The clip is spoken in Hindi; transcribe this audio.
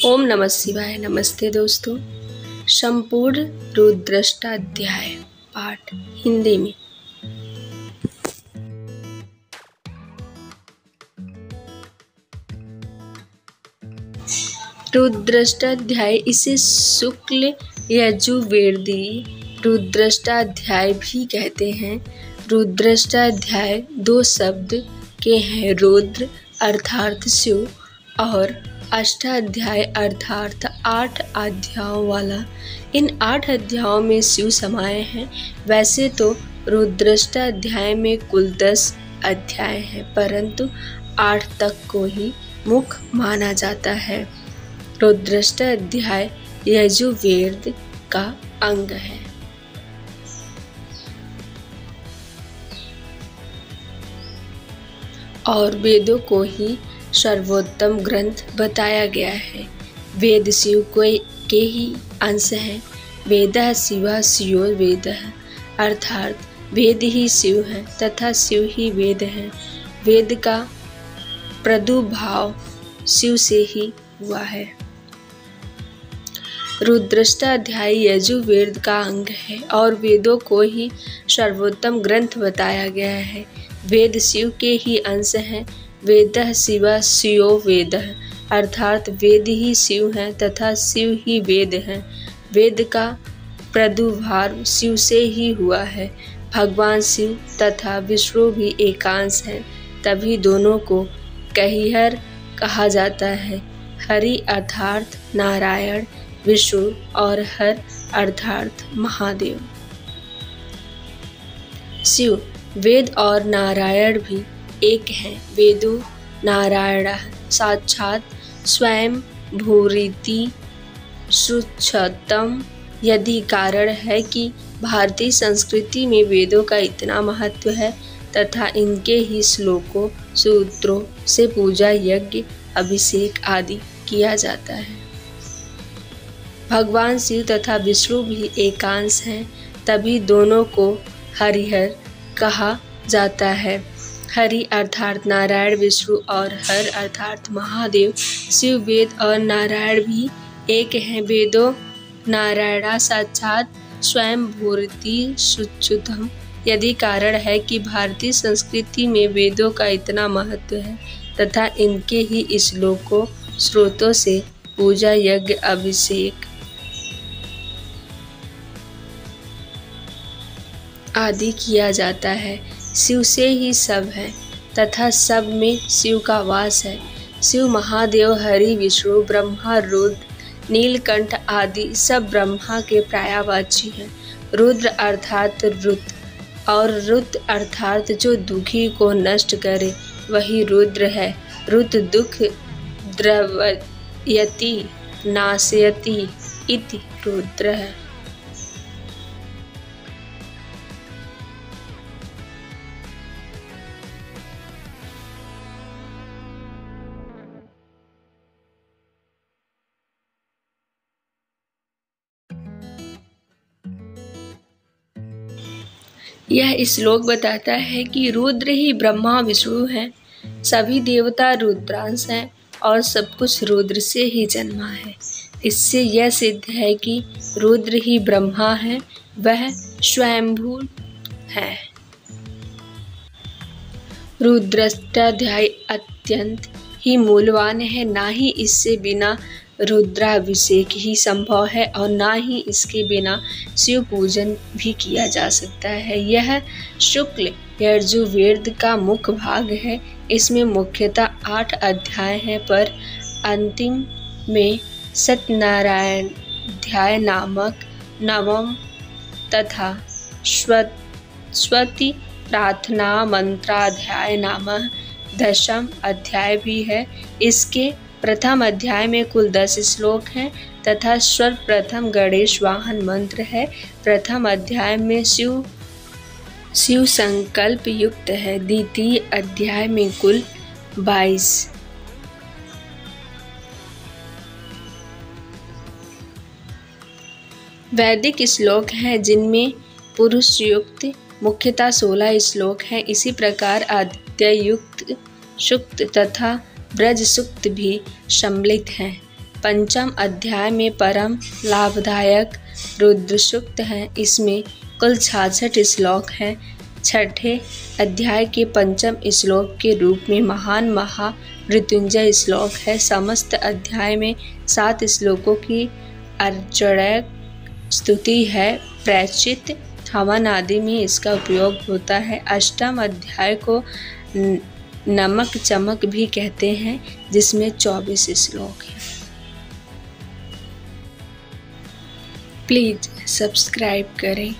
ओम नमः शिवाय। नमस्ते दोस्तों। संपूर्ण रुद्रष्टाध्याय पाठ हिंदी में। रुद्रष्टाध्याय इसे शुक्ल यजुर्वेदीय रुद्रष्टाध्याय भी कहते हैं। रुद्रष्टाध्याय दो शब्द के हैं, रुद्र अर्थात शिव और अष्टाध्याय अर्थात 8 अध्यायों वाला। इन 8 अध्यायों में शिव समाये हैं। वैसे तो रुद्रष्टाध्याय में कुल 10 अध्याय हैं, परंतु 8 तक को ही मुख्य माना जाता है। रुद्रष्टाध्याय यजुर्वेद का अंग है और वेदों को ही सर्वोत्तम ग्रंथ बताया गया है। वेद शिव के ही अंश हैं। वेदः शिवः शिवो वेदः अर्थात वेद ही शिव है तथा शिव ही वेद है। वेद का प्रादुर्भाव शिव से ही हुआ है। रुद्रष्टाध्याय यजुर्वेद का अंग है और वेदों को ही सर्वोत्तम ग्रंथ बताया गया है। वेद शिव के ही अंश हैं। वेदः शिवः शिवो वेदः अर्थात वेद ही शिव हैं तथा शिव ही वेद हैं। वेद का प्रादुर्भाव शिव से ही हुआ है। भगवान शिव तथा विष्णु भी एकांश हैं, तभी दोनों को कहिहर कहा जाता है। हरि अर्थात नारायण, विष्णु और हर अर्थात महादेव। शिव, वेद और नारायण भी एक हैं। वेदो नारायणः साक्षात् स्वयं भूरिति श्रुतम्। यदि कारण है कि भारतीय संस्कृति में वेदों का इतना महत्व है तथा इनके ही श्लोकों सूत्रों से पूजा, यज्ञ, अभिषेक आदि किया जाता है। भगवान शिव तथा विष्णु भी एकांश हैं, तभी दोनों को हरिहर कहा जाता है। हरि अर्थात नारायण, विष्णु और हर अर्थात महादेव। शिव, वेद और नारायण भी एक हैं। वेदो नारायणा साक्षात स्वयं भूरिति श्रुतम्। यदि कारण है कि भारतीय संस्कृति में वेदों का इतना महत्व है तथा इनके ही श्लोकों स्रोतों से पूजा, यज्ञ, अभिषेक आदि किया जाता है। शिव से ही सब है तथा सब में शिव का वास है। शिव, महादेव, हरि, विष्णु, ब्रह्मा, रुद्र, नीलकंठ आदि सब ब्रह्मा के पर्यायवाची हैं। रुद्र अर्थात रुत और रुत अर्थात जो दुखी को नष्ट करे वही रुद्र है। रुत दुख द्रवयति नाशयति इति रुद्र है। यह श्लोक बताता है कि रुद्र ही ब्रह्मा विष्णु हैं। सभी देवता रुद्रांश हैं और सब कुछ रुद्र से ही जन्मा है। इससे यह सिद्ध है कि रुद्र ही ब्रह्मा है, वह स्वयंभू है। रुद्रष्टाध्याय अत्यंत ही मूल्यवान है। ना ही इससे बिना रुद्राभिषेक ही संभव है और ना ही इसके बिना शिव पूजन भी किया जा सकता है। यह शुक्ल यजुर्वेद का मुख्य भाग है। इसमें मुख्यतः 8 अध्याय हैं, पर अंतिम में सत्यनारायणाध्याय नामक 9वां तथा स्वस्ति प्रार्थना मंत्राध्याय नामक 10वां अध्याय भी है। इसके प्रथम अध्याय में कुल 10 श्लोक हैं तथा सर्वप्रथम गणेश वाहन मंत्र है। प्रथम अध्याय में शिव संकल्प युक्त है। द्वितीय अध्याय में कुल 22 वैदिक श्लोक हैं, जिनमें पुरुष युक्त मुख्यतः 16 श्लोक हैं। इसी प्रकार आदित्य युक्त सूक्त तथा ब्रज सूक्त भी सम्मिलित हैं। पंचम अध्याय में परम लाभदायक रुद्र सूक्त है। इसमें कुल 66 श्लोक हैं। छठे अध्याय के पंचम श्लोक के रूप में महान महामृत्युंजय श्लोक है। समस्त अध्याय में 7 श्लोकों की अर्चय स्तुति है। प्रायश्चित हवन आदि में इसका उपयोग होता है। अष्टम अध्याय को नमक चमक भी कहते हैं, जिसमें 24 श्लोक हैं। प्लीज़ सब्सक्राइब करें।